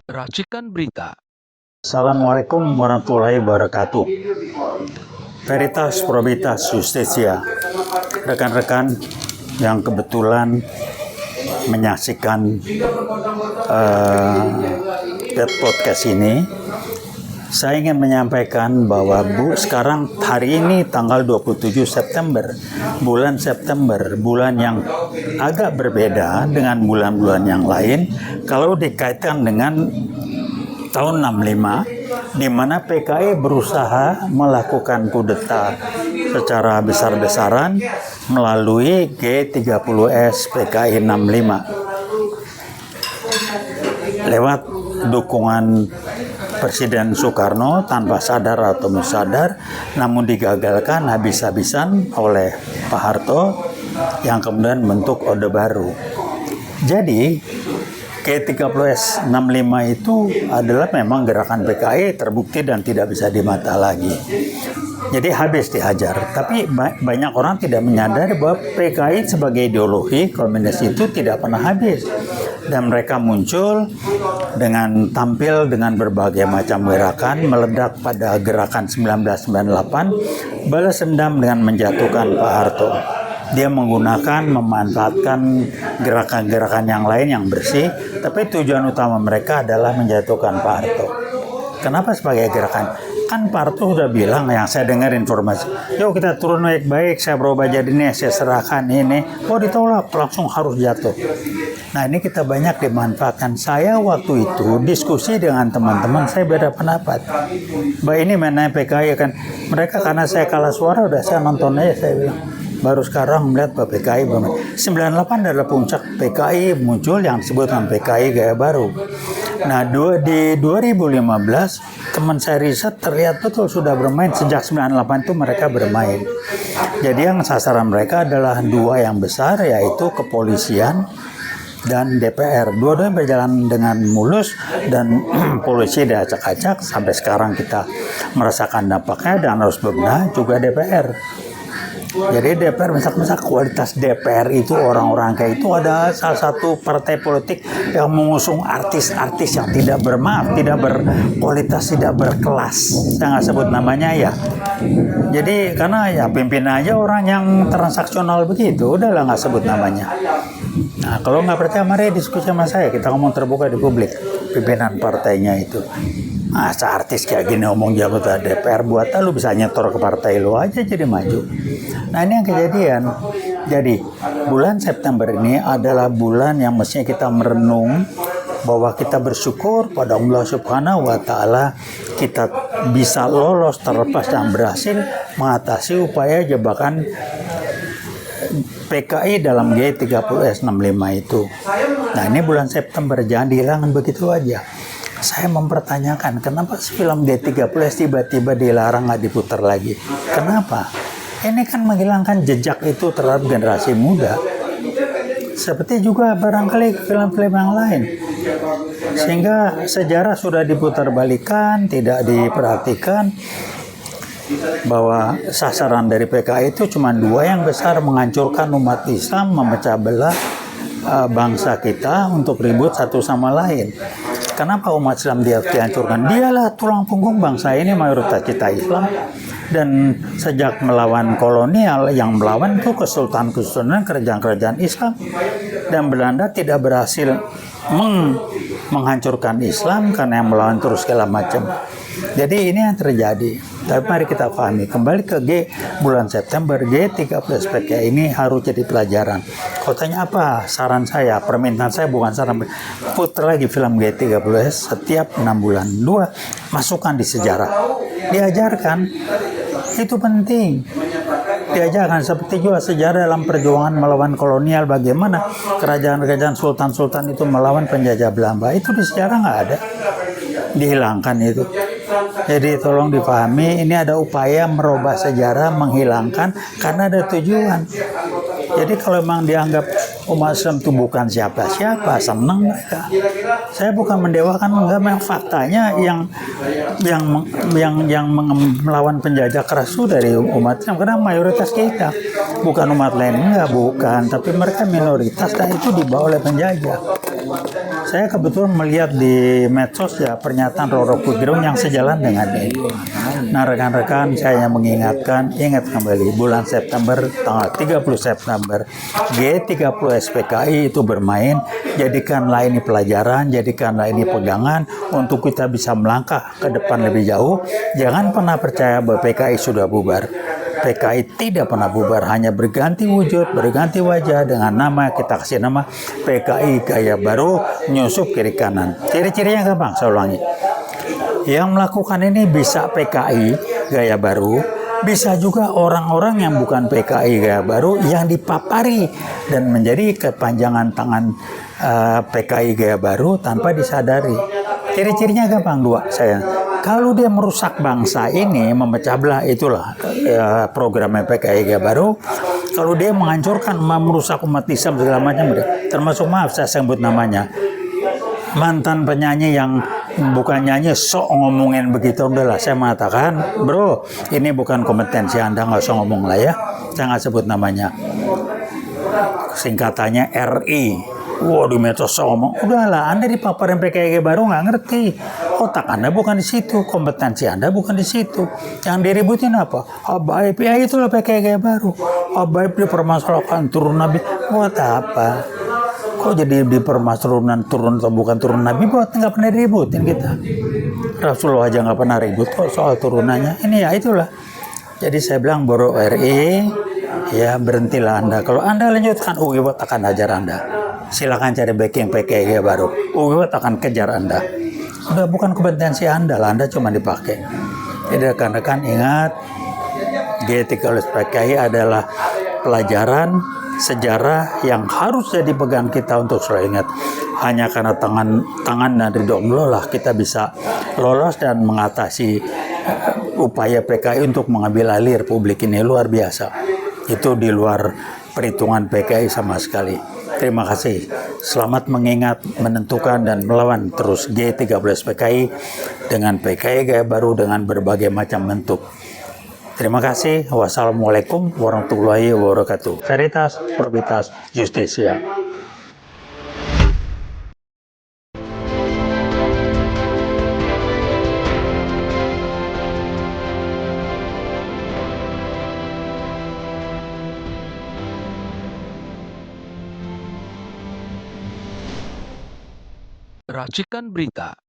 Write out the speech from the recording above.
Racikan berita. Assalamualaikum warahmatullahi wabarakatuh. Veritas Probitas Justitia. Rekan-rekan yang kebetulan menyaksikan podcast ini, saya ingin menyampaikan bahwa sekarang hari ini tanggal 27 September, bulan September, bulan yang agak berbeda dengan bulan-bulan yang lain kalau dikaitkan dengan tahun 65, di mana PKI berusaha melakukan kudeta secara besar-besaran melalui G30S PKI 65 lewat dukungan Presiden Soekarno tanpa sadar atau sadar, namun digagalkan habis-habisan oleh Pak Harto yang kemudian membentuk Orde Baru. Jadi G30S 65 itu adalah memang gerakan PKI terbukti dan tidak bisa dimata lagi. Jadi habis dihajar. Tapi banyak orang tidak menyadari bahwa PKI sebagai ideologi komunis itu tidak pernah habis. Dan mereka muncul dengan tampil dengan berbagai macam gerakan, meledak pada gerakan 1998, balas dendam dengan menjatuhkan Pak Harto. Dia memanfaatkan gerakan-gerakan yang lain yang bersih, tapi tujuan utama mereka adalah menjatuhkan Pak Harto. Kenapa sebagai gerakan? Kan Pak Harto sudah bilang, yang saya dengar informasi, yuk kita turun baik-baik, saya berubah jadi ini, saya serahkan ini. Oh ditolak, langsung harus jatuh. Nah ini kita banyak dimanfaatkan. Saya waktu itu diskusi dengan teman-teman, saya beda pendapat. Bahwa ini mainnya PKI kan, mereka karena saya kalah suara, udah saya nonton aja, saya bilang. Baru sekarang melihat bahwa PKI 98 adalah puncak PKI muncul yang disebut dengan PKI gaya baru. Nah di 2015 teman saya riset terlihat betul sudah bermain sejak 98 itu mereka bermain. Jadi yang sasaran mereka adalah dua yang besar, yaitu kepolisian dan DPR. Dua-duanya berjalan dengan mulus dan polisi diacak-acak sampai sekarang kita merasakan dampaknya, dan harus bebenah juga DPR. Jadi DPR, misalkan kualitas DPR itu orang-orang kayak itu ada salah satu partai politik yang mengusung artis-artis yang tidak berkualitas, tidak berkelas. Saya nggak sebut namanya ya. Jadi karena ya pimpin aja orang yang transaksional begitu, udahlah nggak sebut namanya. Nah kalau nggak percaya mari diskusi sama saya, kita ngomong terbuka di publik pimpinan partainya itu. Masa artis kayak gini ngomong jabatan DPR, buat lu bisa nyetor ke partai lu aja jadi maju. Nah ini yang kejadian. Jadi bulan September ini adalah bulan yang mestinya kita merenung bahwa kita bersyukur pada Allah Subhanahu wa Ta'ala kita bisa lolos terlepas dan berhasil mengatasi upaya jebakan PKI dalam G30S 65 itu. Nah ini bulan September, jangan dihilangkan begitu aja. Saya mempertanyakan kenapa film G30S tiba-tiba dilarang, nggak diputar lagi. Kenapa? Ini kan menghilangkan jejak itu terhadap generasi muda. Seperti juga barangkali film-film yang lain. Sehingga sejarah sudah diputar balikan, tidak diperhatikan bahwa sasaran dari PKI itu cuma dua yang besar, menghancurkan umat Islam, memecah belah bangsa kita untuk ribut satu sama lain. Kenapa umat Islam dihancurkan? Dialah tulang punggung bangsa ini, mayoritas kita Islam. Dan sejak melawan kolonial, yang melawan itu kesultanan-kesultanan, kerajaan-kerajaan Islam. Dan Belanda tidak berhasil menghancurkan Islam karena yang melawan terus segala macam. Jadi ini yang terjadi. Tapi mari kita pahami, kembali ke bulan September, G30 PKI ini harus jadi pelajaran. Kalau tanya apa saran saya, permintaan saya bukan saran, putar lagi film G30S setiap 6 bulan. 2, masukkan di sejarah. Diajarkan, itu penting. Diajarkan seperti juga sejarah dalam perjuangan melawan kolonial, bagaimana kerajaan-kerajaan sultan-sultan itu melawan penjajah Belanda. Itu di sejarah nggak ada. Dihilangkan itu. Jadi tolong dipahami, ini ada upaya merubah sejarah, menghilangkan karena ada tujuan. Jadi kalau memang dianggap umat Islam itu bukan siapa-siapa, senang mereka. Saya bukan mendewakan, enggak, memang faktanya yang melawan penjajah keras itu dari umat Islam, karena mayoritas kita bukan umat lain, enggak, bukan, tapi mereka minoritas dan itu dibawa oleh penjajah. Saya kebetulan melihat di medsos ya pernyataan Roro Kudrung yang sejalan dengan itu. Nah, rekan-rekan, saya mengingatkan, ingat kembali bulan September, tanggal 30 September, G30 SPKI itu bermain. Jadikanlah ini pelajaran, jadikanlah ini pegangan untuk kita bisa melangkah ke depan lebih jauh. Jangan pernah percaya bahwa PKI sudah bubar. PKI tidak pernah bubar, hanya berganti wujud, berganti wajah dengan nama, kita kasih nama PKI Gaya Baru, nyusup kiri kanan. Ciri-cirinya gampang, saya ulangi. Yang melakukan ini bisa PKI Gaya Baru, bisa juga orang-orang yang bukan PKI Gaya Baru yang dipapari dan menjadi kepanjangan tangan PKI Gaya Baru tanpa disadari. Ciri-cirinya gampang, dua saya. Kalau dia merusak bangsa ini, memecah belah, itulah programnya PKI Gaya Baru. Kalau dia menghancurkan, merusak umat Islam segala macam, termasuk, maaf saya sebut namanya, mantan penyanyi yang bukan nyanyi sok ngomongin begitu, udahlah saya mengatakan, bro, ini bukan kompetensi Anda, nggak usah ngomong lah ya. Saya nggak sebut namanya. Singkatannya RI. Di medsos ngomong, udahlah, Anda dipaparin PKI baru nggak ngerti. Otak Anda bukan di situ, kompetensi Anda bukan di situ. Yang diributin apa? Habaib, ya itulah PKI baru. Habaib dipermasalahkan turun Nabi. Buat apa? Kok jadi dipermasalahan turun atau bukan turun Nabi? Buat nggak pernah diributin kita. Rasulullah aja nggak pernah ribut kok soal turunannya. Ini ya itulah. Jadi saya bilang, Boro RI, ya berhentilah Anda. Kalau Anda lanjutkan, UGW akan hajar Anda. Silakan cari backing PKI baru. UGW akan kejar Anda. Udah bukan kompetensi Anda lah, Anda cuma dipakai. Jadi rekan-rekan ingat, G30 PKI adalah pelajaran sejarah yang harus jadi pegang kita untuk selalu ingat. Hanya karena tangan dan ridho Allah lah kita bisa lolos dan mengatasi upaya PKI untuk mengambil alih Republik ini. Luar biasa. Itu di luar perhitungan PKI sama sekali. Terima kasih. Selamat mengingat, menentukan, dan melawan terus G30 PKI dengan PKI Gaya Baru dengan berbagai macam bentuk. Terima kasih. Wassalamualaikum warahmatullahi wabarakatuh. Veritas, Probitas, Justisia. Racikan Berita